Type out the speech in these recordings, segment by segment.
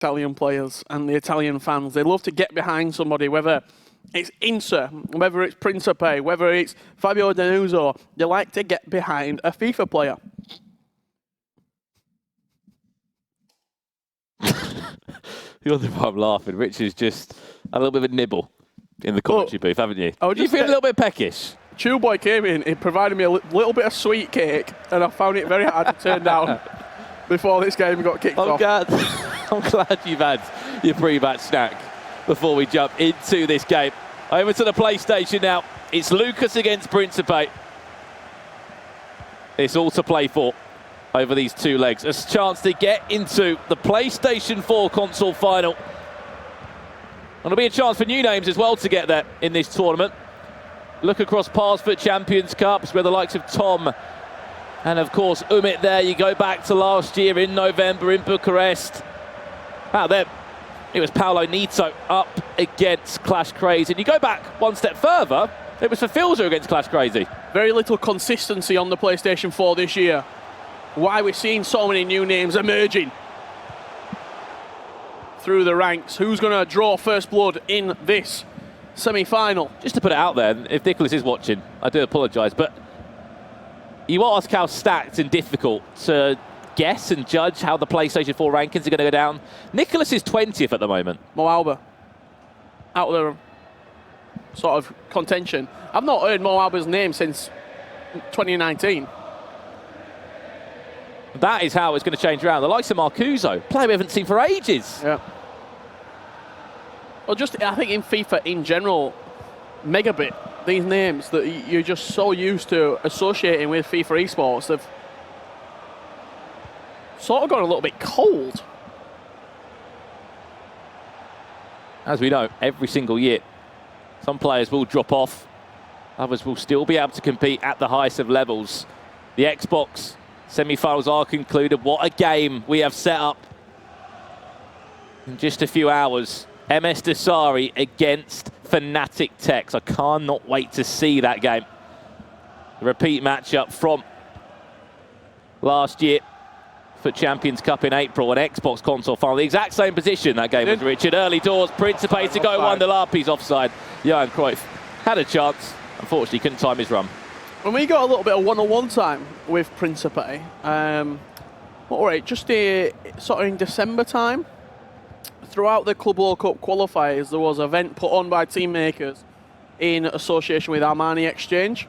Italian players and the Italian fans. They love to get behind somebody, whether it's Inter, whether it's Principe, whether it's Fabio Denuzzo. They like to get behind a FIFA player. You're the one I'm laughing. Rich is just a little bit of a nibble in the commentary booth, haven't you? You feel a little bit peckish. Chew Boy came in, he provided me a little bit of sweet cake, and I found it very hard to turn down before this game got kicked off. I'm glad you've had your pre-match snack before we jump into this game. Over to the PlayStation now. It's Lukas against Principe. It's all to play for over these two legs. A chance to get into the PlayStation 4 console final. There'll be a chance for new names as well to get there in this tournament. Look across paths for Champions Cups where the likes of Tom and of course Umit there. You go back to last year in November in Bucharest. Wow, there it was Paolo Nito up against Clash Crazy. And you go back one step further, it was for Filzer against Clash Crazy. Very little consistency on the PlayStation 4 this year. Why we're seeing so many new names emerging through the ranks. Who's going to draw first blood in this semi-final? Just to put it out there, if Nicholas is watching, I do apologise, but you ask how stacked and difficult to guess and judge how the PlayStation 4 rankings are going to go down. Nicholas is 20th at the moment. Mo Alba out of the sort of contention. I've not heard Mo Alba's name since 2019. That is how it's going to change around. The likes of Marcuso, player we haven't seen for ages. Yeah. Well, just I think in FIFA in general, Megabit, these names that you're just so used to associating with FIFA esports, they've sort of gone a little bit cold. As we know, every single year, some players will drop off. Others will still be able to compete at the highest of levels. The Xbox semi-finals are concluded. What a game we have set up in just a few hours. MS Dasari against Fnatic Tex. I cannot wait to see that game. The repeat matchup from last year for Champions Cup in April, an Xbox console final. The exact same position that game was, Richard. Early doors, Principe to go 1-0 up. He's offside. Johan Cruyff had a chance. Unfortunately, couldn't time his run. When we got a little bit of one-on-one time with Principe, what were it, just sort of in December time, throughout the Club World Cup qualifiers, there was an event put on by Team Mkers in association with Armani Exchange,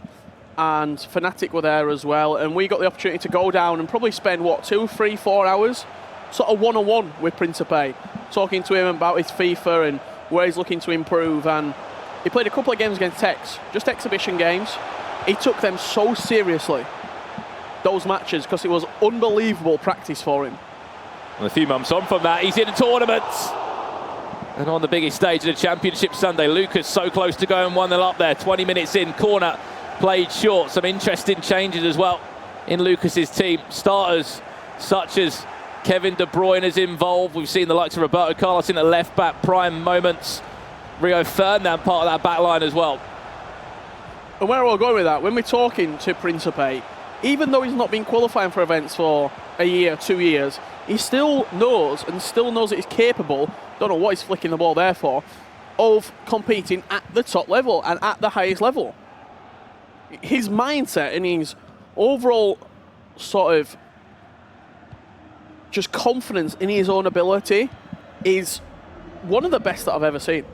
and Fnatic were there as well, and we got the opportunity to go down and probably spend, what, 2, 3, 4 hours, sort of one-on-one with Principe, talking to him about his FIFA and where he's looking to improve, and he played a couple of games against Tex, just exhibition games. He took them so seriously, those matches, because it was unbelievable practice for him. And a few months on from that, he's in a tournament. And on the biggest stage of the Championship Sunday, Lukas so close to going 1-0 up there. 20 minutes in, corner played short. Some interesting changes as well in Lucas's team. Starters such as Kevin De Bruyne is involved. We've seen the likes of Roberto Carlos in the left back, prime moments. Rio Ferdinand part of that back line as well. And where are we going with that? When we're talking to Principe, even though he's not been qualifying for events for a year, 2 years, he still knows that he's capable, don't know what he's flicking the ball there for, of competing at the top level and at the highest level. His mindset and his overall sort of just confidence in his own ability is one of the best that I've ever seen.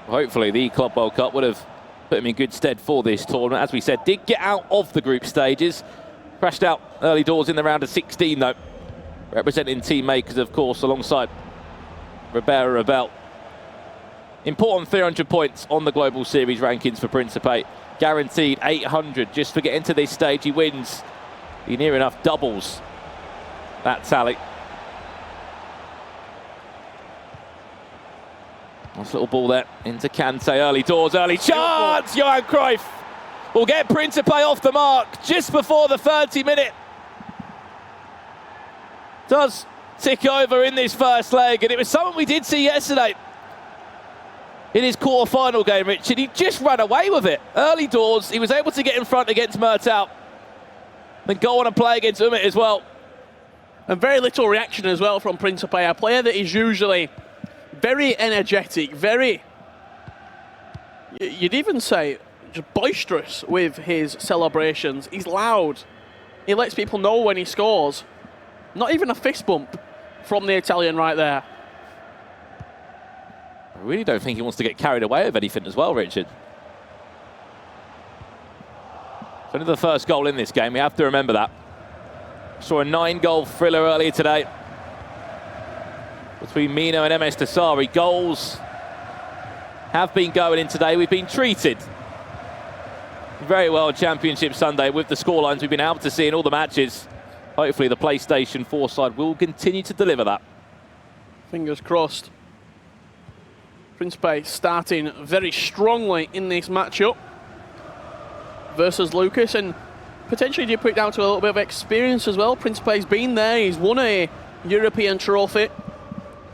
Hopefully the Club World Cup would have put him in good stead for this tournament. As we said, did get out of the group stages. Crashed out early doors in the round of 16 though. Representing Team Mkers, of course, alongside Ribera Rebel. Important 300 points on the Global Series rankings for Principe. Guaranteed 800 just for getting to this stage. He wins. He near enough doubles that tally. Nice little ball there into Kante. Early doors, early chance. Johan Cruyff will get Principe off the mark just before the 30-minute. Does tick over in this first leg, and it was something we did see yesterday in his quarter-final game, Richard. He just ran away with it. Early doors, he was able to get in front against Murtaugh, then go on and play against Umit as well. And very little reaction as well from Principe, a player that is usually very energetic, very, you'd even say, just boisterous with his celebrations. He's loud. He lets people know when he scores. Not even a fist bump from the Italian right there. I really don't think he wants to get carried away with anything as well, Richard. It's only the first goal in this game, we have to remember that. Saw a 9-goal thriller earlier today between Mino and MS Dasari. Goals have been going in today. We've been treated very well Championship Sunday with the scorelines we've been able to see in all the matches. Hopefully the PlayStation 4 side will continue to deliver that. Fingers crossed. Principe starting very strongly in this matchup versus Lukas, and potentially you put it down to a little bit of experience as well. Principe's been there, he's won a European trophy,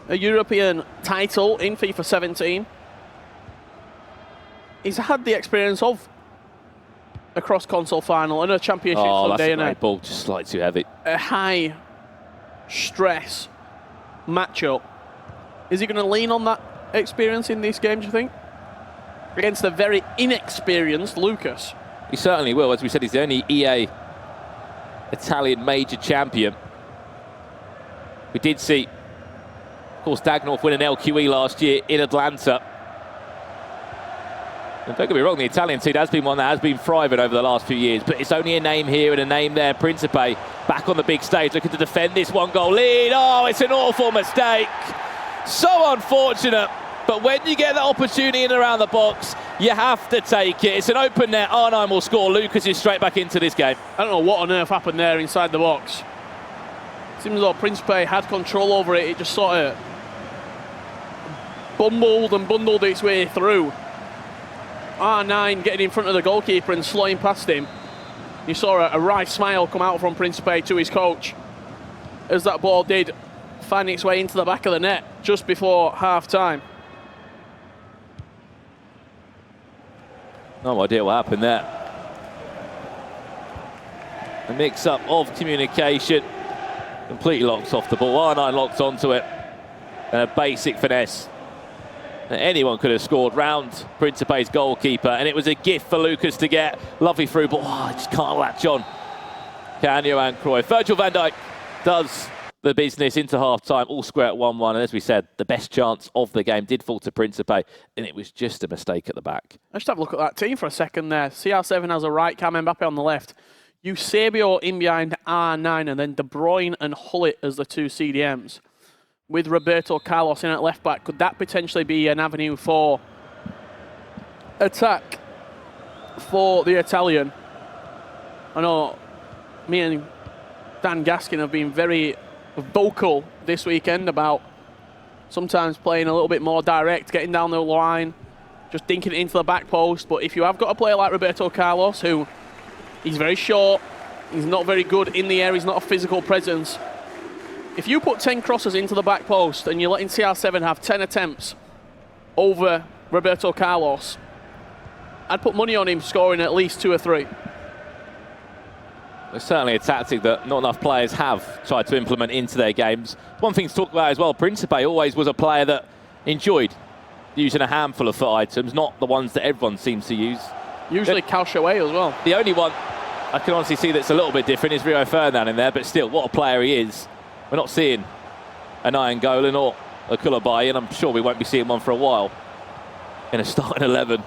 a European title in FIFA 17. He's had the experience of a cross-console final and a championship Sunday. That's a great ball, just slightly too heavy. A high-stress matchup. Is he going to lean on that experience in this game, do you think? Against a very inexperienced Lukas. He certainly will. As we said, he's the only EA Italian major champion. We did see, of course, Dagnall win an LQE last year in Atlanta. And don't get me wrong, the Italian team has been one that has been thriving over the last few years, but it's only a name here and a name there. Principe back on the big stage, looking to defend this 1-goal lead. Oh, it's an awful mistake. So unfortunate. But when you get that opportunity in around the box, you have to take it. It's an open net. R9 will score. Lukas is straight back into this game. I don't know what on earth happened there inside the box. Seems as though Principe had control over it. It just sort of bumbled and bundled its way through. R9 getting in front of the goalkeeper and slowing past him. You saw a wry smile come out from Principe to his coach as that ball did find its way into the back of the net just before half-time. No idea what happened there. A mix-up of communication. Completely locked off the ball. R9 locked onto it. And a basic finesse. And anyone could have scored round Principe's goalkeeper. And it was a gift for Lukas to get. Lovely through ball. Oh, I just can't latch on. Can Johan Cruyff. Virgil van Dijk does the business into half-time, all square at 1-1. And as we said, the best chance of the game did fall to Principe, and it was just a mistake at the back. Let's have a look at that team for a second there. CR7 has a right, Cam Mbappe on the left. Eusebio in behind R9, and then De Bruyne and Hullet as the two CDMs. With Roberto Carlos in at left-back, could that potentially be an avenue for attack for the Italian? I know me and Dan Gaskin have been very vocal this weekend about sometimes playing a little bit more direct, getting down the line, just dinking it into the back post. But if you have got a player like Roberto Carlos, who he's very short, he's not very good in the air, he's not a physical presence. If you put 10 crosses into the back post and you're letting CR7 have 10 attempts over Roberto Carlos, I'd put money on him scoring at least 2 or 3. It's certainly a tactic that not enough players have tried to implement into their games. One thing to talk about as well, Principe always was a player that enjoyed using a handful of foot items, not the ones that everyone seems to use. Usually Calchaway as well. The only one I can honestly see that's a little bit different is Rio Ferdinand in there, but still, what a player he is. We're not seeing an Iangolan or a Koulibaly, and I'm sure we won't be seeing one for a while in a starting 11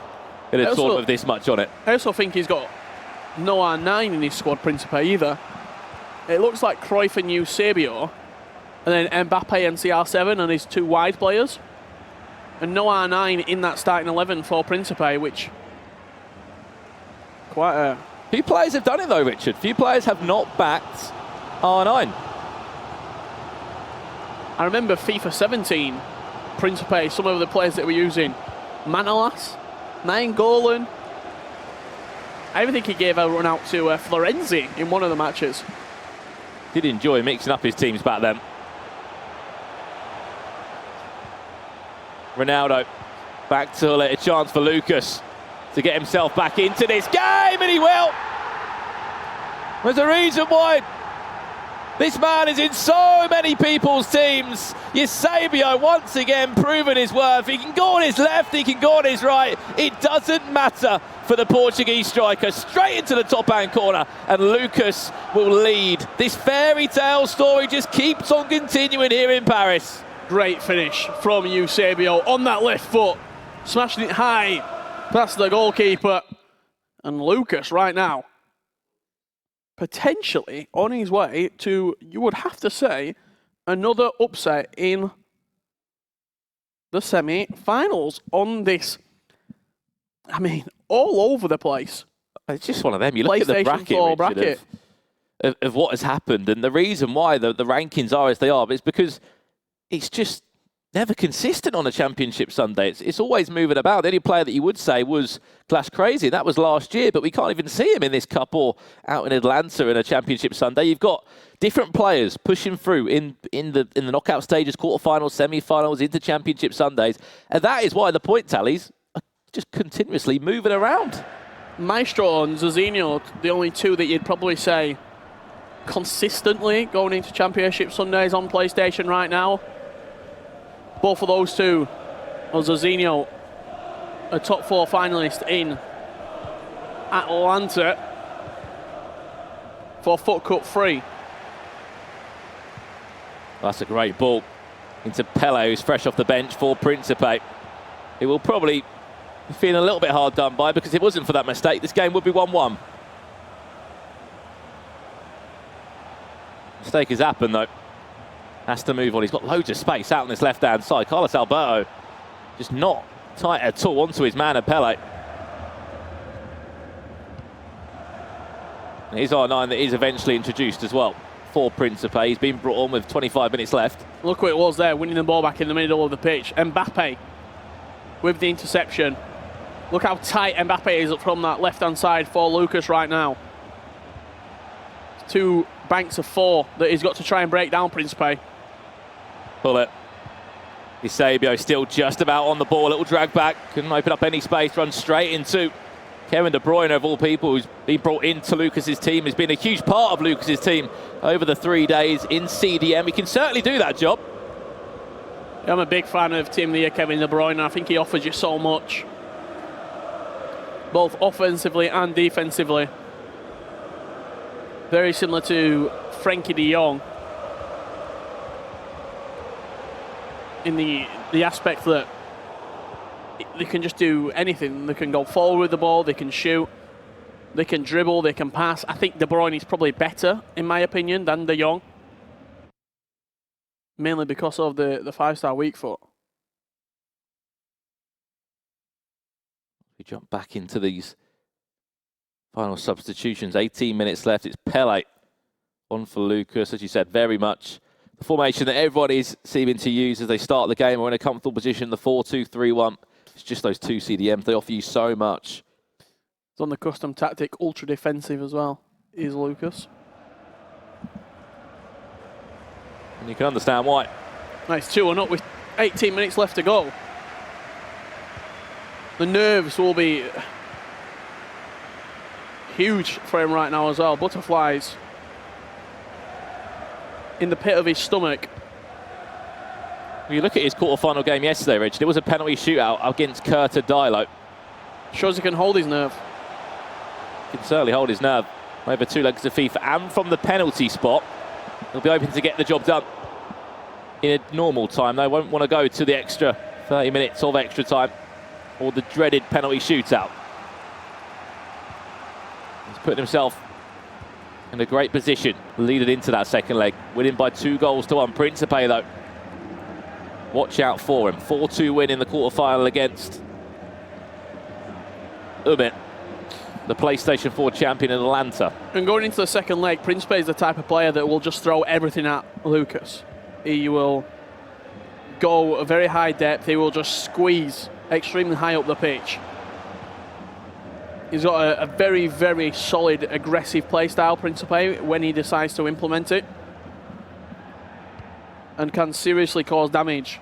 in a tournament with this much on it. I also think he's got no R9 in his squad, Principe, either. It looks like Cruyff and Eusebio, and then Mbappe and CR7 and his 2 wide players. And no R9 in that starting 11 for Principe, which quite a... Few players have done it though, Richard. Few players have not backed R9. I remember FIFA 17, Principe, some of the players that were using. Manolas, Nainggolan. I even think he gave a run out to Florenzi in one of the matches. Did enjoy mixing up his teams back then. Ronaldo back to a chance for Lukas to get himself back into this game, and he will. There's a reason why This man is in so many people's teams. Eusebio once again proven his worth. He can go on his left, he can go on his right. It doesn't matter for the Portuguese striker. Straight into the top-hand corner, and Lukas will lead. This fairy tale story just keeps on continuing here in Paris. Great finish from Eusebio on that left foot, smashing it high past the goalkeeper. And Lukas right now, potentially on his way to, you would have to say, another upset in the semi-finals on this, I mean, all over the place. It's just one of them. You look at the bracket, Richard, of what has happened, and the reason why the rankings are as they are, but it's because it's just never consistent on a championship Sunday. It's always moving about. The only player that you would say was Clash Crazy, that was last year, but we can't even see him in this cup or out in Atlanta in a championship Sunday. You've got different players pushing through in the knockout stages, quarterfinals, semi-finals, into championship Sundays, and that is why the point tallies are just continuously moving around. Maestro and Zizinho, the only two that you'd probably say consistently going into championship Sundays on PlayStation right now. Both of those two, Zizinho, a top 4 finalist in Atlanta for FUT Cup 3. That's a great ball into Pele, who's fresh off the bench for Principe. He will probably be feeling a little bit hard done by, because if it wasn't for that mistake, this game would be 1-1. Mistake has happened, though. Has to move on. He's got loads of space out on this left-hand side. Carlos Alberto just not tight at all onto his man, Pele. And here's R9 that is eventually introduced as well for Principe. He's been brought on with 25 minutes left. Look what it was there, winning the ball back in the middle of the pitch. Mbappe with the interception. Look how tight Mbappe is up from that left-hand side for Lukas right now. 2 banks of 4 that he's got to try and break down Principe. Pull it. Eusebio still just about on the ball. A little drag back. Couldn't open up any space. Run straight into Kevin De Bruyne, of all people, who's been brought into Lucas's team. Has been a huge part of Lucas's team over the 3 days in CDM. He can certainly do that job. I'm a big fan of Team of the Year, Kevin De Bruyne. I think he offers you so much, both offensively and defensively. Very similar to Frankie de Jong in the aspect that they can just do anything. They can go forward with the ball, they can shoot, they can dribble, they can pass. I think De Bruyne is probably better, in my opinion, than de Jong, mainly because of the 5-star weak foot. We jump back into these final substitutions. 18 minutes left. It's Pele on for Lukas. As you said, very much the formation that everyone is seeming to use as they start the game or in a comfortable position. The 4-2-3-1. It's just those 2 CDMs. They offer you so much. It's on the custom tactic, ultra defensive as well, is Lukas. And you can understand why. Nice 2-1 up with 18 minutes left to go. The nerves will be huge for him right now as well. Butterflies in the pit of his stomach. When you look at his quarter-final game yesterday, Richard, it was a penalty shootout against Curta Dilo. Shows he can hold his nerve. He can certainly hold his nerve over 2 legs of FIFA, and from the penalty spot, he'll be open to get the job done in a normal time. They won't want to go to the extra 30 minutes of extra time or the dreaded penalty shootout. He's putting himself in a great position, leading into that second leg, winning by 2-1. Principe, though, watch out for him. 4-2 win in the quarterfinal against Umit, the PlayStation 4 champion in Atlanta. And going into the second leg, Principe is the type of player that will just throw everything at Lukas. He will go a very high depth. He will just squeeze extremely high up the pitch. He's got a very, very solid, aggressive play style, Principe, when he decides to implement it, and can seriously cause damage.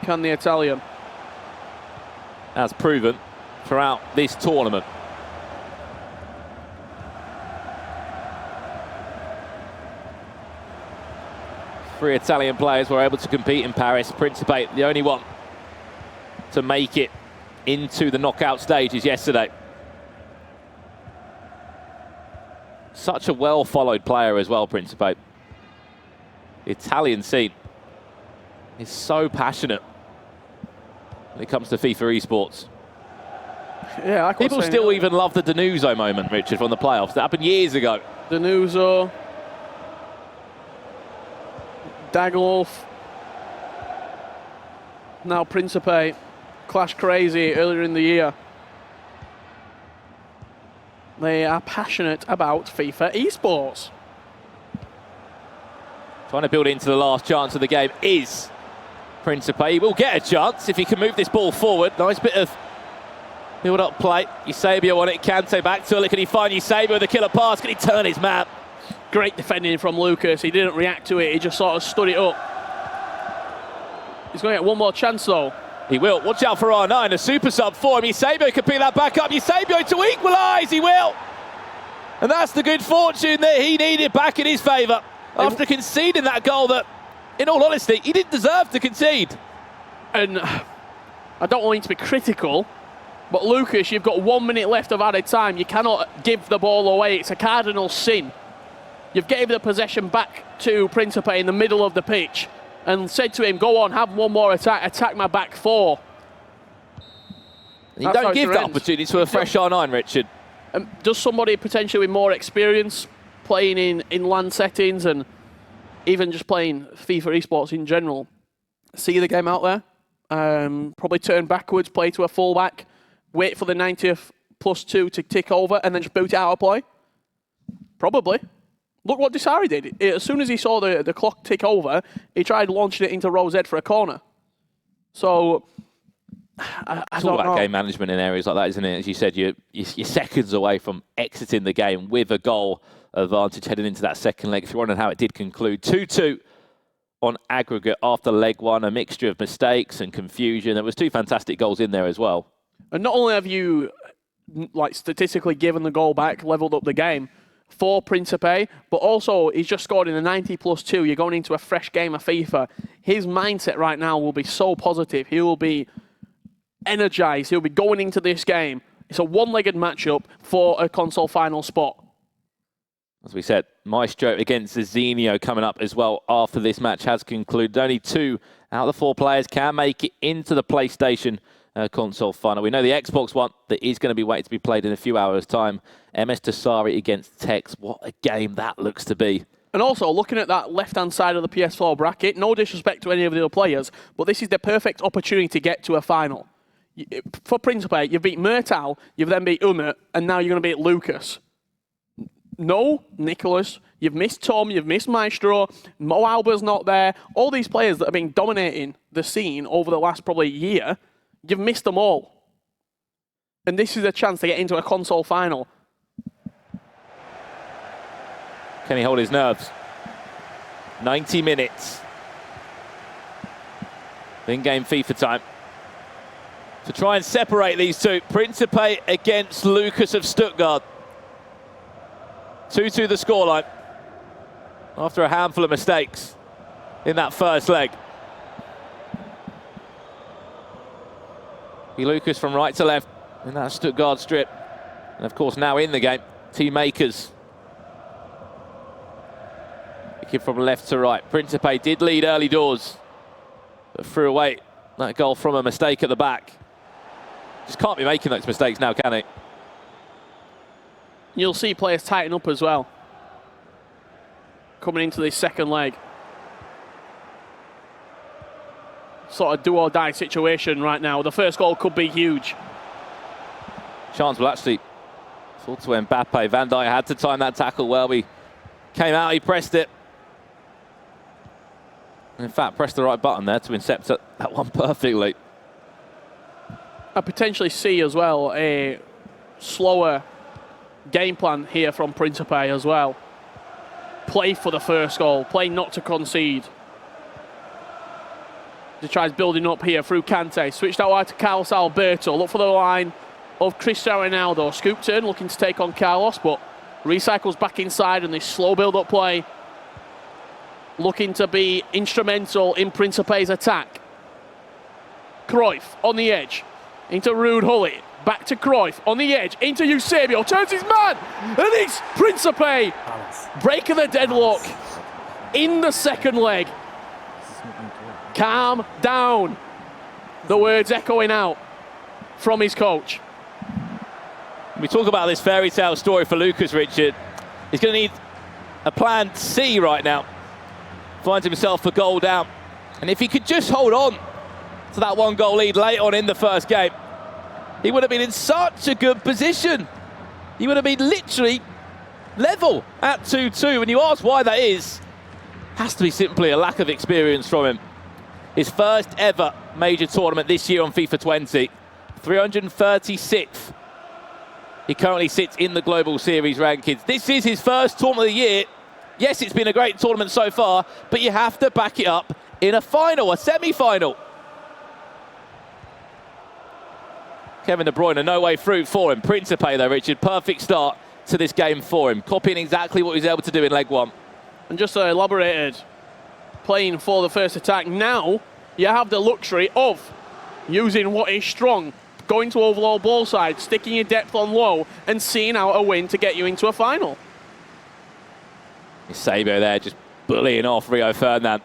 Can the Italian? As proven throughout this tournament. 3 Italian players were able to compete in Paris. Principe, the only one to make it into the knockout stages yesterday. Such a well-followed player as well, Principe. The Italian scene is so passionate when it comes to FIFA esports. Yeah, people still even love the Danuso moment, Richard, from the playoffs. That happened years ago. Danuso, Daglov, now Principe, Clash Crazy earlier in the year. They are passionate about FIFA esports. Trying to build into the last chance of the game is Principe. He will get a chance if he can move this ball forward. Nice bit of build-up play. Eusebio on it. Kante back to it. Can he find Eusebio with a killer pass? Can he turn his map? Great defending from Lukas. He didn't react to it. He just sort of stood it up. He's going to get one more chance, though. He will. Watch out for R9. A super sub for him. Eusebio can pick that back up. Eusebio to equalise. He will. And that's the good fortune that he needed back in his favour after conceding that goal that, in all honesty, he didn't deserve to concede. And I don't want him to be critical, but Lukas, you've got 1 minute left of added time. You cannot give the ball away. It's a cardinal sin. You've gave the possession back to Principe in the middle of the pitch and said to him, go on, have one more attack my back four. You don't give that opportunity to a fresh R9, Richard. Does somebody potentially with more experience playing in LAN settings and even just playing FIFA esports in general see the game out there? Probably turn backwards, play to a fullback, wait for the 90th +2 to tick over and then just boot it out of play? Probably. Look what Desari did. As soon as he saw the clock tick over, he tried launching it into Rose Ed for a corner. So, I it's don't all about know. game management in areas like that, isn't it? As you said, you're seconds away from exiting the game with a goal advantage heading into that second leg. If you're wondering how it did conclude, 2-2 on aggregate after leg one, a mixture of mistakes and confusion. There was 2 fantastic goals in there as well. And not only have you, like, statistically given the goal back, leveled up the game for Principe, but also he's just scored in the 90 +2. You're going into a fresh game of FIFA. His mindset right now will be so positive. He will be energized. He'll be going into this game. It's a one-legged matchup for a console final spot. As we said, Maestro against Zinio coming up as well after this match has concluded. Only 2 out of the 4 players can make it into the PlayStation console final. We know the Xbox one that is going to be waiting to be played in a few hours' time. MS Tasari against Tex. What a game that looks to be. And also, looking at that left-hand side of the PS4 bracket, no disrespect to any of the other players, but this is the perfect opportunity to get to a final. For Principe, you've beat Murtal, you've then beat Umut, and now you're going to beat Lukas. No, Nicholas, you've missed Tom, you've missed Maestro, Mo Alba's not there. All these players that have been dominating the scene over the last probably year, you've missed them all. And this is a chance to get into a console final. Can he hold his nerves? 90 minutes. In-game FIFA time. To try and separate these 2. Principe against Lukas of Stuttgart. 2-2 the scoreline. After a handful of mistakes in that first leg. Lukas from right to left in that Stuttgart strip. And of course now in the game, Team Mkers. Kicking from left to right. Principe did lead early doors, but threw away that goal from a mistake at the back. Just can't be making those mistakes now, can he? You'll see players tighten up as well, coming into this second leg. Sort of do-or-die situation right now. The first goal could be huge. Chance will actually fall to Mbappe. Van Dijk had to time that tackle well. He came out, he pressed it. In fact, pressed the right button there to intercept that one perfectly. I potentially see as well a slower game plan here from Principe as well. Play for the first goal, play not to concede. He tries building up here through Kante, switched out wide to Carlos Alberto, look for the line of Cristiano Ronaldo. Scoop turn, looking to take on Carlos, but recycles back inside and this slow build-up play. looking to be instrumental in Principe's attack. Cruyff on the edge, into Ruud Gullit, back to Cruyff on the edge, into Eusebio, turns his man, and it's Principe breaking the deadlock in the second leg. Calm down, the words echoing out from his coach. We talk about this fairy tale story for Lukas, Richard. He's going to need a plan C right now. Finds himself a goal down, and if he could just hold on to that 1-goal lead late on in the first game, he would have been in such a good position. He would have been literally level at 2-2. When you ask why that is, has to be simply a lack of experience from him. His first ever major tournament this year on FIFA 20, 336th. He currently sits in the Global Series rankings. This is his first tournament of the year. Yes, it's been a great tournament so far, but you have to back it up in a final, a semi-final. Kevin De Bruyne, no way through for him. Principe though, Richard, perfect start to this game for him, copying exactly what he was able to do in leg one. And just elaborated, playing for the first attack. Now you have the luxury of using what is strong, going to overload ball side, sticking your depth on low, and seeing out a win to get you into a final. Eusebio there, just bullying off Rio Ferdinand.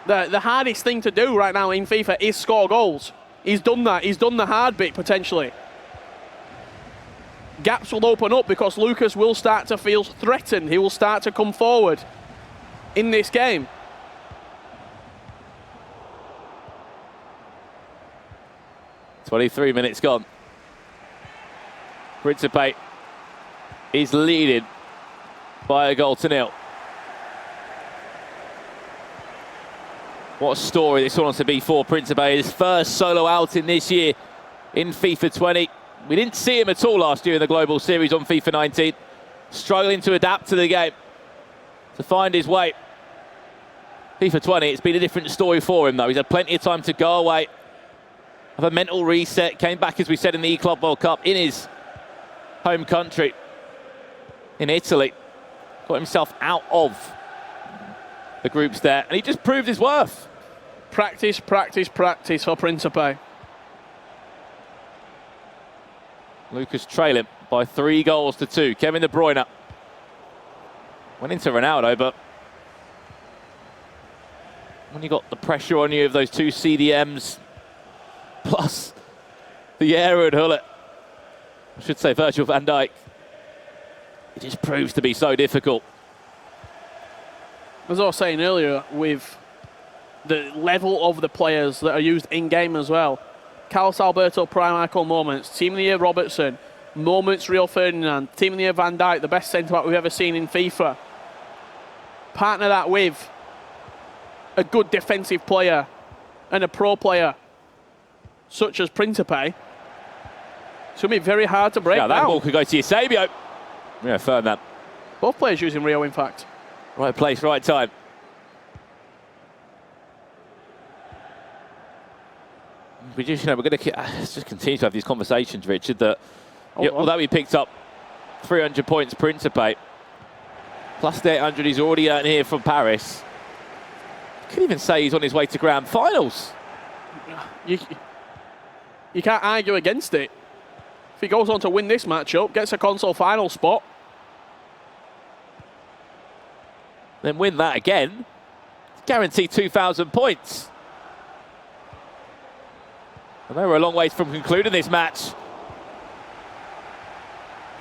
The hardest thing to do right now in FIFA is score goals. He's done that. He's done the hard bit, potentially. Gaps will open up because Lukas will start to feel threatened. He will start to come forward in this game. "23 minutes gone. Principe is leading by 1-0. What a story this one wants to be for Principe. His first solo outing this year in FIFA 20. We didn't see him at all last year in the Global Series on FIFA 19. Struggling to adapt to the game, to find his way. FIFA 20, it's been a different story for him though. He's had plenty of time to go away, have a mental reset, came back, as we said, in the E-Club World Cup in his home country, in Italy. Got himself out of the groups there, and he just proved his worth. Practice, practice, practice for Principe. Lukas trailing by 3-2. Kevin De Bruyne went into Ronaldo, but when you got the pressure on you of those two CDMs, plus the error at Gullit, I should say Virgil van Dijk, it just proves to be so difficult. As I was saying earlier, with the level of the players that are used in-game as well. Carlos Alberto, prime Michael moments. Team of the Year Robertson. Moments Rio Ferdinand. Team of the Year Van Dijk, the best centre-back we've ever seen in FIFA. Partner that with a good defensive player and a pro player such as Principe. It's going to be very hard to break down. That ball could go to Eusebio. Yeah, Ferdinand. Both players using Rio, in fact. Right place, right time. We just, we're going to just continue to have these conversations, Richard. That although we picked up 300 points, Principe, plus the 800 he's already earned here from Paris. Could even say he's on his way to grand finals. You can't argue against it. If he goes on to win this matchup, gets a console final spot, then win that again, guarantee 2,000 points. And they were a long way from concluding this match.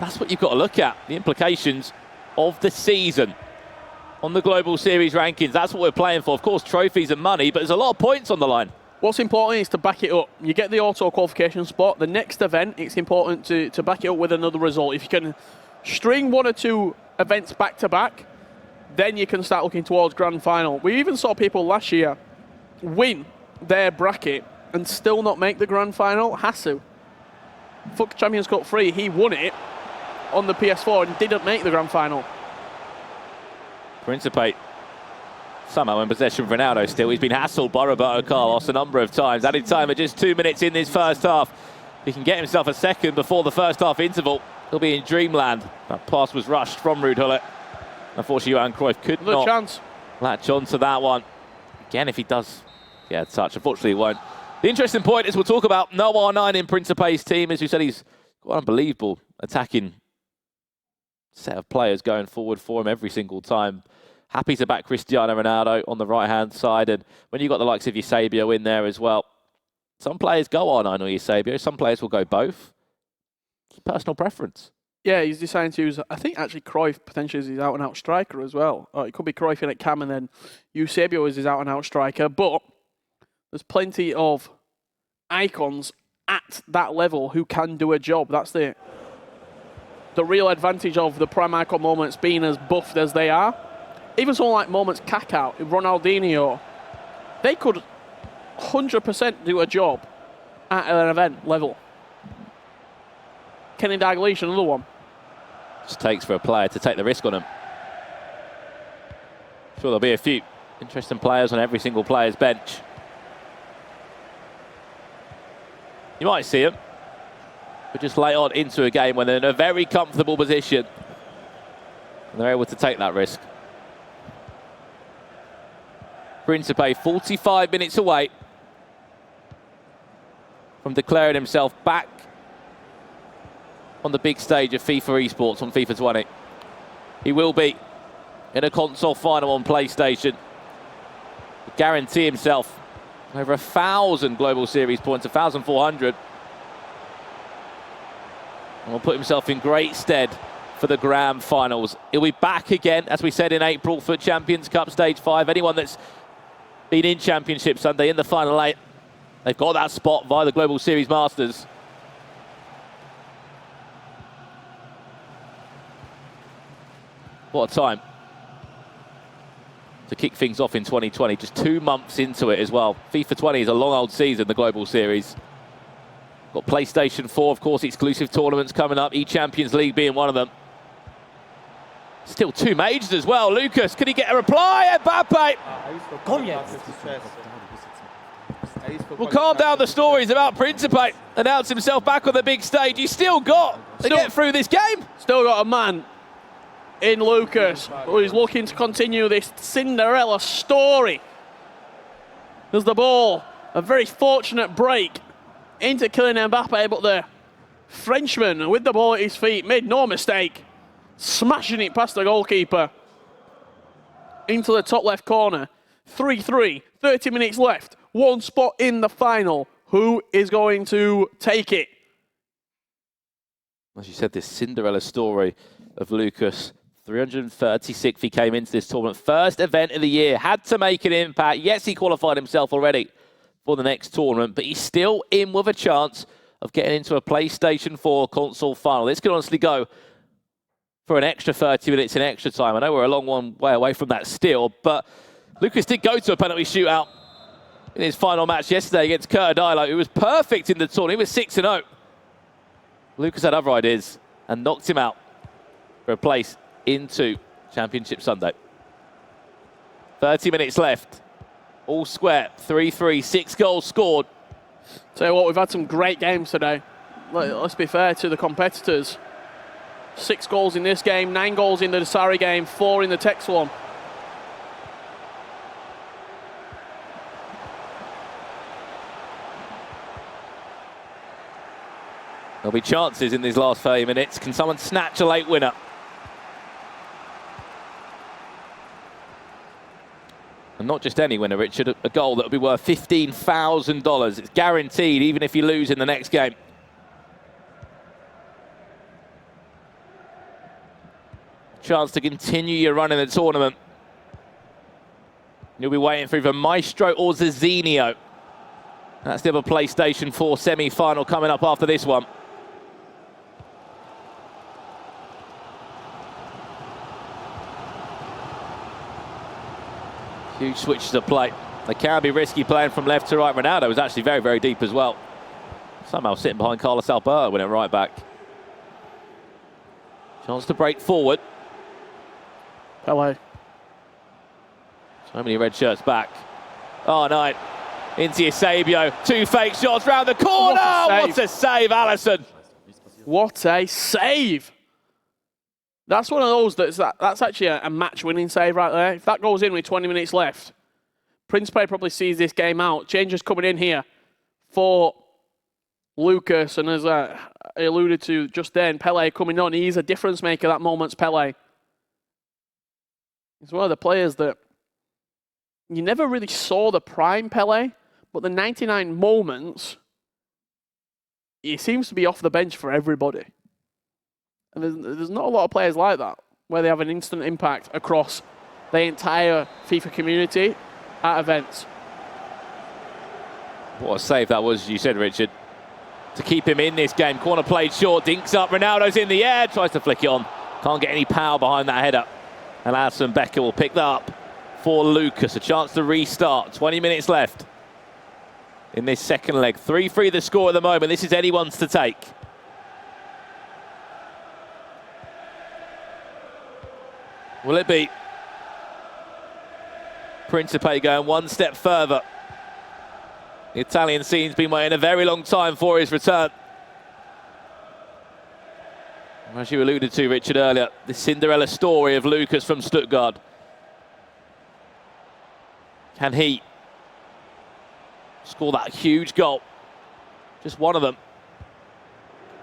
That's what you've got to look at, the implications of the season on the Global Series rankings. That's what we're playing for. Of course, trophies and money, but there's a lot of points on the line. What's important is to back it up. You get the auto qualification spot. The next event, it's important to back it up with another result. If you can string one or two events back to back, then you can start looking towards grand final. We even saw people last year win their bracket and still not make the grand final. Hasu, FUT Champions Cup 3, he won it on the PS4 and didn't make the grand final. Principe somehow in possession of Ronaldo still. He's been hassled by Roberto Carlos a number of times. Added time at just 2 minutes in this first half. He can get himself a second before the first half interval. He'll be in dreamland. That pass was rushed from Ruud Gullit. Unfortunately, Johan Cruyff could Another not chance. latch on to that one. Again, if he does, yeah, touch. Unfortunately, he won't. The interesting point is we'll talk about no R9 in Principe's team. As you said, he's got an unbelievable attacking set of players going forward for him every single time. Happy to back Cristiano Ronaldo on the right-hand side. And when you've got the likes of Eusebio in there as well, some players go R9 or Eusebio. Some players will go both. It's personal preference. Yeah, he's deciding to use, I think actually Cruyff potentially is his out-and-out striker as well. Or it could be Cruyff in at cam and then Eusebio is his out-and-out striker. But there's plenty of icons at that level who can do a job. That's the real advantage of the prime icon moments being as buffed as they are. Even someone like moments Kaká, Ronaldinho, they could 100% do a job at an event level. Kenny Dalglish, another one. Just takes for a player to take the risk on him. Sure, there'll be a few interesting players on every single player's bench. You might see them, but just lay on into a game when they're in a very comfortable position and they're able to take that risk. Principe 45 minutes away from declaring himself back on the big stage of FIFA esports on FIFA 20. He will be in a console final on PlayStation. Guarantee himself over 1,000 Global Series points, 1,400. And will put himself in great stead for the Grand Finals. He'll be back again, as we said, in April for Champions Cup Stage 5. Anyone that's been in Championship Sunday in the Final 8, they've got that spot via the Global Series Masters. What a time to kick things off in 2020. Just 2 months into it as well. FIFA 20 is a long old season, the Global Series. Got PlayStation 4, of course, exclusive tournaments coming up. E-Champions League being one of them. Still 2 majors as well. Lukas, can he get a reply? Mbappe! Well, calm down the stories about Principe. Announced himself back on the big stage. He's still got to get through this game. Still got a man in Lukas, who is looking to continue this Cinderella story. There's the ball, a very fortunate break into Kylian Mbappe, but the Frenchman with the ball at his feet made no mistake, smashing it past the goalkeeper into the top left corner. 3-3, 30 minutes left, 1 spot in the final. Who is going to take it? As you said, this Cinderella story of Lukas. 336th he came into this tournament. First event of the year. Had to make an impact. Yes, he qualified himself already for the next tournament, but he's still in with a chance of getting into a PlayStation 4 console final. This could honestly go for an extra 30 minutes in extra time. I know we're a long way away from that still, but Lukas did go to a penalty shootout in his final match yesterday against Curtidilo, who was perfect in the tournament. He was 6-0. Lukas had other ideas and knocked him out for a place into Championship Sunday. 30 minutes left. All square. 3-3. 6 goals scored. Tell you what, we've had some great games today. Let's be fair to the competitors. 6 goals in this game, 9 goals in the Desari game, 4 in the Tex one. There'll be chances in these last 30 minutes. Can someone snatch a late winner? And not just any winner, Richard, a goal that will be worth $15,000. It's guaranteed, even if you lose in the next game. Chance to continue your run in the tournament. You'll be waiting for either Maestro or Zizinho. That's the other PlayStation 4 semi-final coming up after this one. Huge switches of play. They can be risky playing from left to right. Ronaldo was actually very, very deep as well. Somehow sitting behind Carlos Alberto when it right back. Chance to break forward. Hello. So many red shirts back. Oh, no. Into Eusebio. 2 fake shots round the corner. What a save, Alisson. What a save. That's one of those that's actually a match-winning save right there. If that goes in with 20 minutes left, Principe probably sees this game out. Changes coming in here for Lukas, and as I alluded to just then, Pele coming on. He's a difference maker, that moment's Pele. He's one of the players that you never really saw the prime Pele, but the 99 moments, he seems to be off the bench for everybody. And there's not a lot of players like that, where they have an instant impact across the entire FIFA community at events. What a save that was, you said, Richard. To keep him in this game. Corner played short, dinks up, Ronaldo's in the air, tries to flick it on. Can't get any power behind that header. And Alisson Becker will pick that up for Lukas. A chance to restart, 20 minutes left in this second leg. 3-3 the score at the moment. This is anyone's to take. Will it be? Principe going one step further. The Italian scene's been waiting a very long time for his return. As you alluded to, Richard, earlier, the Cinderella story of Lukas from Stuttgart. Can he score that huge goal? Just one of them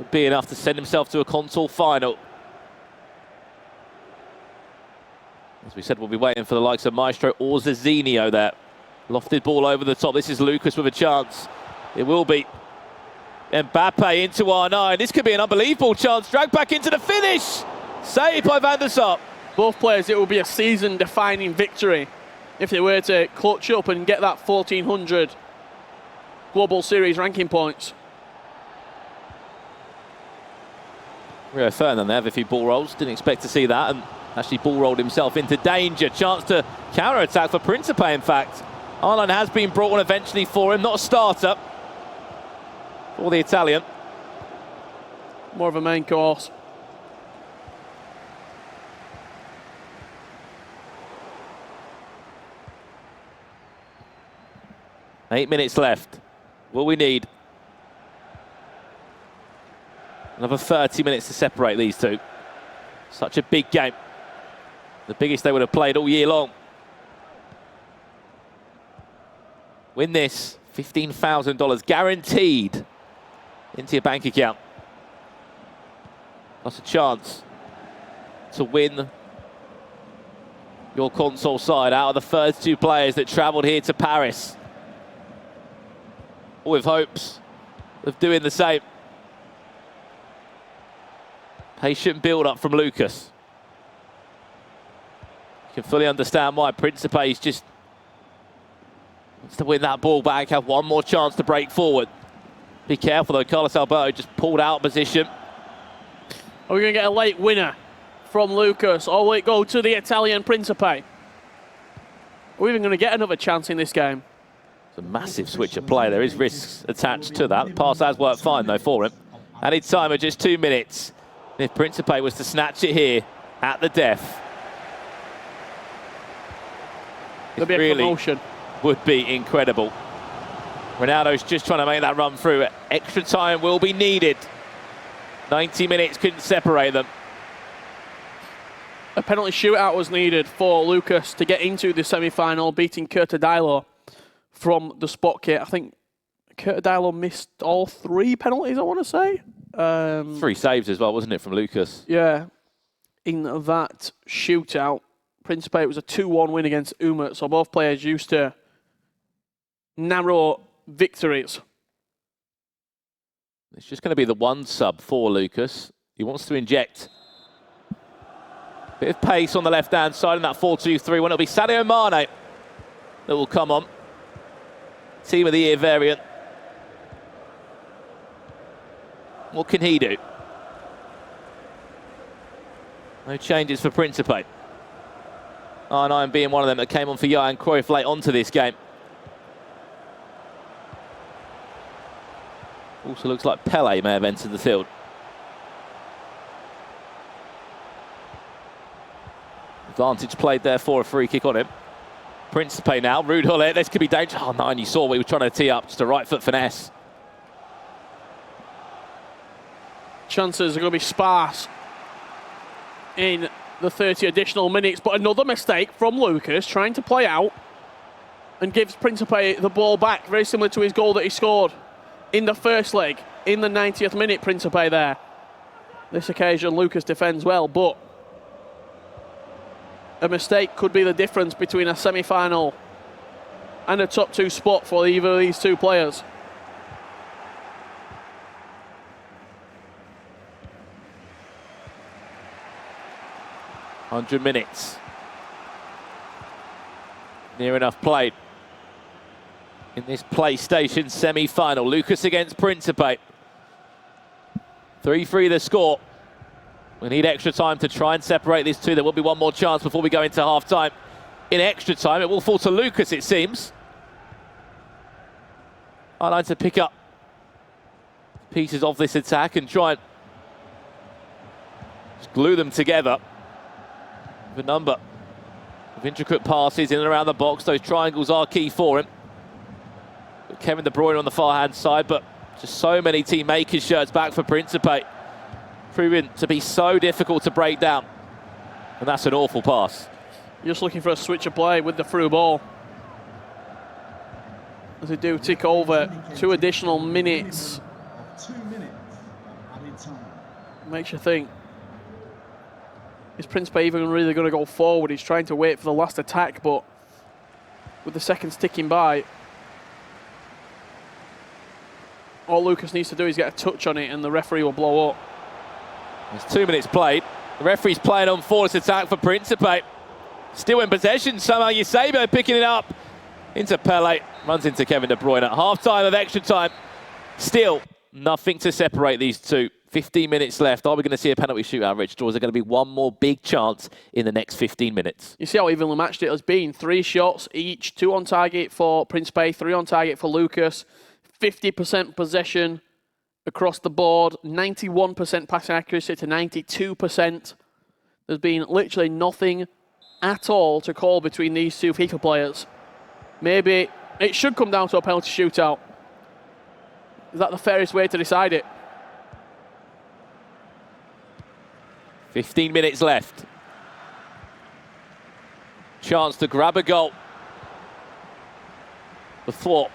would be enough to send himself to a console final. As we said, we'll be waiting for the likes of Maestro or Zizinho there. Lofted ball over the top. This is Lukas with a chance. It will be Mbappe into R9. This could be an unbelievable chance. Dragged back into the finish. Saved by Van der Sar. Both players, it will be a season-defining victory if they were to clutch up and get that 1,400 Global Series ranking points. Rio Ferdinand there have a few ball rolls. Didn't expect to see that, and actually ball rolled himself into danger. Chance to counter-attack for Principe, in fact. R9 has been brought on eventually for him. Not a starter for the Italian. More of a main course. Eight minutes left. What we need? Another 30 minutes to separate these two. Such a big game. The biggest they would have played all year long. Win this, $15,000 guaranteed into your bank account. Plus a chance to win your console side out of the first two players that travelled here to Paris. All with hopes of doing the same. Patient build-up from Lukas. You can fully understand why Principe is just wants to win that ball back, have one more chance to break forward. Be careful though, Carlos Alberto just pulled out of position. Are we going to get a late winner from Lukas, or will it go to the Italian Principe? Are we even going to get another chance in this game? It's a massive switch of play. There is risks attached to that. The pass has worked fine though for him. Added time of just 2 minutes. If Principe was to snatch it here at the death, there'll be a promotion. Would be incredible. Ronaldo's just trying to make that run through. Extra time will be needed. 90 minutes couldn't separate them. A penalty shootout was needed for Lukas to get into the semi-final, beating Curtadilo from the spot kit. I think Curtadilo missed all 3 penalties, I want to say. 3 saves as well, wasn't it, from Lukas? Yeah. In that shootout, Principe, it was a 2-1 win against Umut, so both players used to narrow victories. It's just going to be the one sub for Lukas. He wants to inject a bit of pace on the left-hand side in that 4-2-3-1. It'll be Sadio Mane that will come on. Team of the Year variant. What can he do? No changes for Principe. R9 being one of them that came on for Johan Cruyff late onto this game. Also looks like Pele may have entered the field. Advantage played there for a free kick on him. Principe now, Ruud Gullit, this could be dangerous. Oh, 9, you saw what he was trying to tee up, just a right foot finesse. Chances are going to be sparse in the 30 additional minutes. But another mistake from Lukas, trying to play out, and gives Principe the ball back, very similar to his goal that he scored in the first leg, in the 90th minute. Principe there. This occasion, Lukas defends well, but a mistake could be the difference between a semi-final and a top 2 spot for either of these two players. "100 minutes. Near enough played in this PlayStation semi-final. Lukas against Principe. 3-3 the score. We need extra time to try and separate these two. There will be one more chance before we go into half-time. In extra time, it will fall to Lukas, it seems. I'd like to pick up pieces of this attack and try and just glue them together. The number of intricate passes in and around the box. Those triangles are key for him. Kevin De Bruyne on the far-hand side, but just so many team makers shirts back for Principe. Proving to be so difficult to break down. And that's an awful pass. Just looking for a switch of play with the through ball. As they do tick over 2 additional minutes. 2 minutes of added time. Makes you think, is Principe even really going to go forward? He's trying to wait for the last attack, but with the seconds ticking by, all Lukas needs to do is get a touch on it and the referee will blow up. There's 2 minutes played. The referee's playing on for this attack for Principe. Still in possession, somehow Eusebio picking it up into Pele. Runs into Kevin De Bruyne at half-time of extra time. Still nothing to separate these two. 15 minutes left. Are we going to see a penalty shootout, Rich? Or is there going to be one more big chance in the next 15 minutes? You see how evenly matched it has been. 3 shots each, 2 on target for Principe, 3 on target for Lukas. 50% possession across the board, 91% passing accuracy to 92%. There's been literally nothing at all to call between these two FIFA players. Maybe it should come down to a penalty shootout. Is that the fairest way to decide it? 15 minutes left. Chance to grab a goal before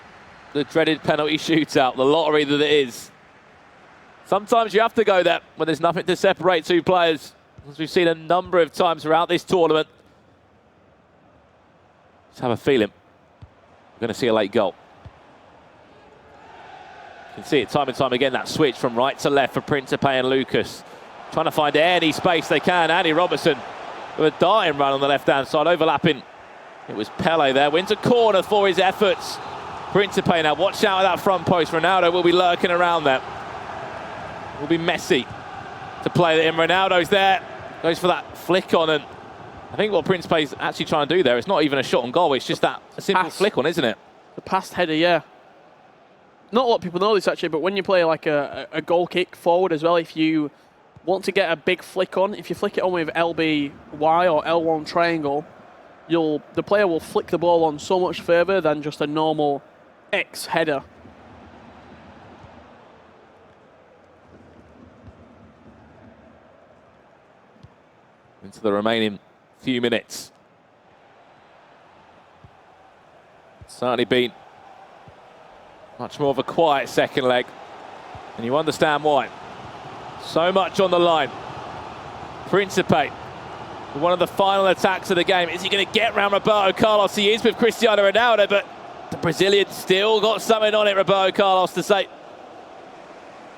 the dreaded penalty shootout, the lottery that it is. Sometimes you have to go there when there's nothing to separate two players, as we've seen a number of times throughout this tournament. Just have a feeling we're going to see a late goal. You can see it time and time again, that switch from right to left for Principe and Lukas. Trying to find any space they can. Andy Robertson with a darting run on the left-hand side, overlapping. It was Pele there, wins a corner for his efforts. Principe now, watch out at that front post. Ronaldo will be lurking around there. It will be Messi to play it in. Ronaldo's there, goes for that flick on, and I think what Principe's actually trying to do there is not even a shot on goal, it's just that a simple flick on, isn't it? The past header, yeah. Not a lot of people know this actually, but when you play like a goal kick forward as well, if you want to get a big flick on, if you flick it on with LBY or L1 triangle, the player will flick the ball on so much further than just a normal X header. Into the remaining few minutes. Certainly been much more of a quiet second leg, and you understand why. So much on the line. Principe, one of the final attacks of the game. Is he going to get round Roberto Carlos? He is with Cristiano Ronaldo, but the Brazilian still got something on it, Roberto Carlos, to say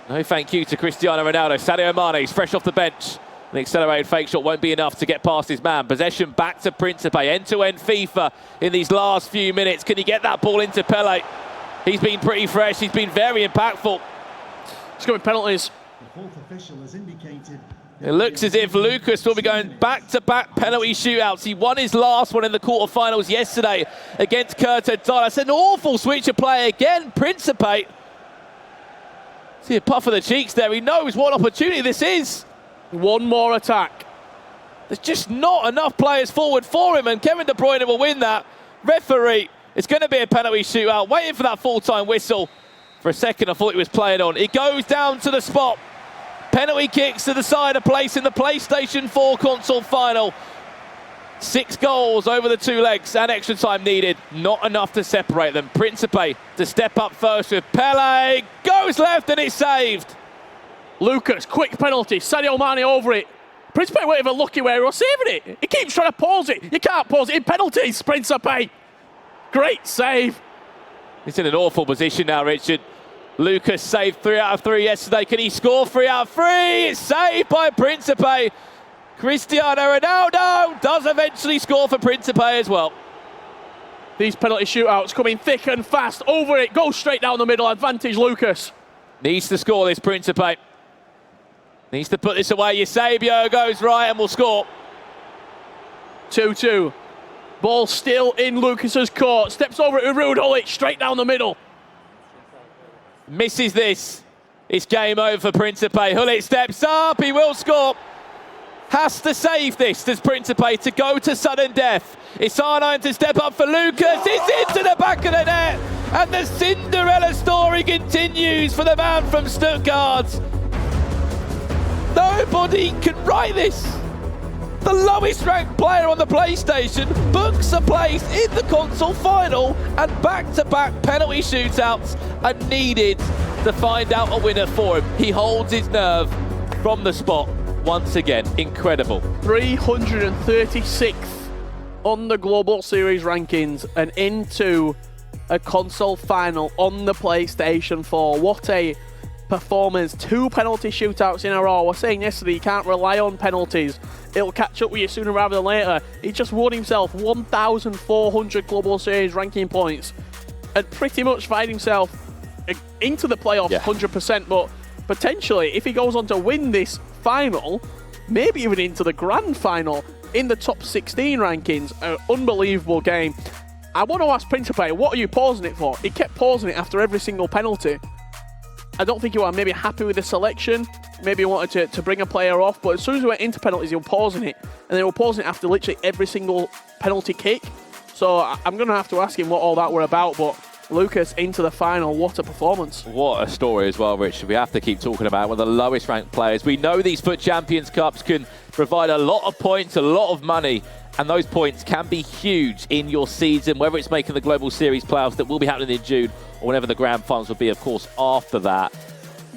no thank you to Cristiano Ronaldo. Sadio Mane, he's fresh off the bench. The accelerated fake shot won't be enough to get past his man. Possession back to Principe. End-to-end FIFA in these last few minutes. Can he get that ball into Pele? He's been pretty fresh. He's been very impactful. It's going to be penalties. The fourth official has indicated it looks as if Lukas will be going back-to-back penalty shootouts. He won his last one in the quarterfinals yesterday against Curtin. That's an awful switch of play again. Principe. See a puff of the cheeks there. He knows what opportunity this is. One more attack. There's just not enough players forward for him, and Kevin De Bruyne will win that. Referee, it's going to be a penalty shootout. Waiting for that full-time whistle. For a second, I thought he was playing on. It goes down to the spot. penalty kicks to decide a place in the PlayStation 4 console final. 6 goals over the 2 legs and extra time needed. Not enough to separate them. Principe to step up first with Pele. Goes left and it's saved. Lukas, quick penalty. Sadio Mane over it. Principe won't even lucky where he was saving it. He keeps trying to pause it. You can't pause it in penalties, Principe. Great save. He's in an awful position now, Richard. Lukas saved 3 out of 3 yesterday. Can he score 3 out of 3? It's saved by Principe. Cristiano Ronaldo does eventually score for Principe as well. These penalty shootouts coming thick and fast. Over it, goes straight down the middle. Advantage Lukas. Needs to score this, Principe. Needs to put this away. Eusebio goes right and will score. 2-2. Ball still in Lucas's court. Steps over it with Ruud Gullit, straight down the middle. Misses this. It's game over for Principe. Gullit steps up. He will score. Has to save this, does Principe, to go to sudden death. It's Arnhem to step up for Lukas. It's into the back of the net. And the Cinderella story continues for the man from Stuttgart. Nobody can write this. The lowest ranked player on the PlayStation books a place in the console final, and back-to-back penalty shootouts are needed to find out a winner for him. He holds his nerve from the spot once again. Incredible. 336th on the Global Series rankings and into a console final on the PlayStation 4. What a performance. 2 penalty shootouts in a row. I was saying yesterday, you can't rely on penalties. It'll catch up with you sooner rather than later. He just won himself 1,400 Global Series ranking points and pretty much find himself into the playoffs 100%. But potentially, if he goes on to win this final, maybe even into the grand final in the top 16 rankings, an unbelievable game. I want to ask Principe, what are you pausing it for? He kept pausing it after every single penalty. I don't think he was maybe happy with the selection. Maybe he wanted to bring a player off, but as soon as we went into penalties, he was pausing it. And they were pausing it after literally every single penalty kick. So I'm going to have to ask him what all that were about, but Lukas into the final, what a performance. What a story as well, Richard. We have to keep talking about one of the lowest ranked players. We know these FUT Champions Cups can provide a lot of points, a lot of money, and those points can be huge in your season, whether it's making the Global Series playoffs that will be happening in June, or whenever the grand finals will be, of course, after that.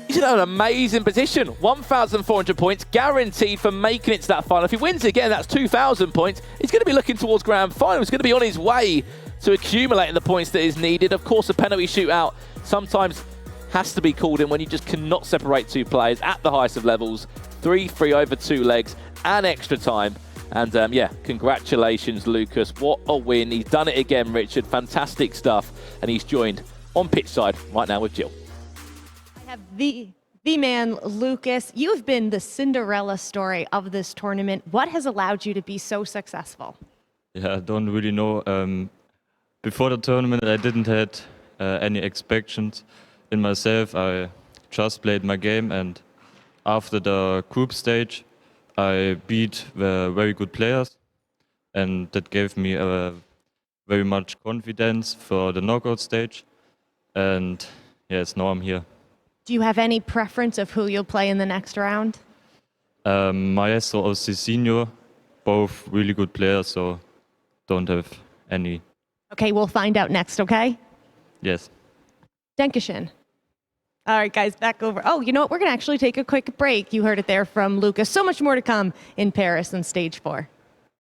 He's in an amazing position. 1,400 points guaranteed for making it to that final. If he wins again, that's 2,000 points. He's going to be looking towards grand final. He's going to be on his way to accumulating the points that is needed. Of course, a penalty shootout sometimes has to be called in when you just cannot separate 2 players at the highest of levels. 3-3 over 2 legs and extra time. And yeah, congratulations, Lukas. What a win. He's done it again, Richard. Fantastic stuff. And he's joined on pitch side right now with Jill. I have the man, Lukas. You've been the Cinderella story of this tournament. What has allowed you to be so successful? Yeah, I don't really know. Before the tournament, I didn't had any expectations in myself. I just played my game, and after the group stage, I beat the very good players, and that gave me very much confidence for the knockout stage. And yes, now I'm here. Do you have any preference of who you'll play in the next round? Maestro or Cicinho, both really good players, so don't have any. Okay, we'll find out next, okay? Yes. Dankeschön. All right, guys, back over. Oh, you know what? We're going to actually take a quick break. You heard it there from Lukas. So much more to come in Paris on stage 4.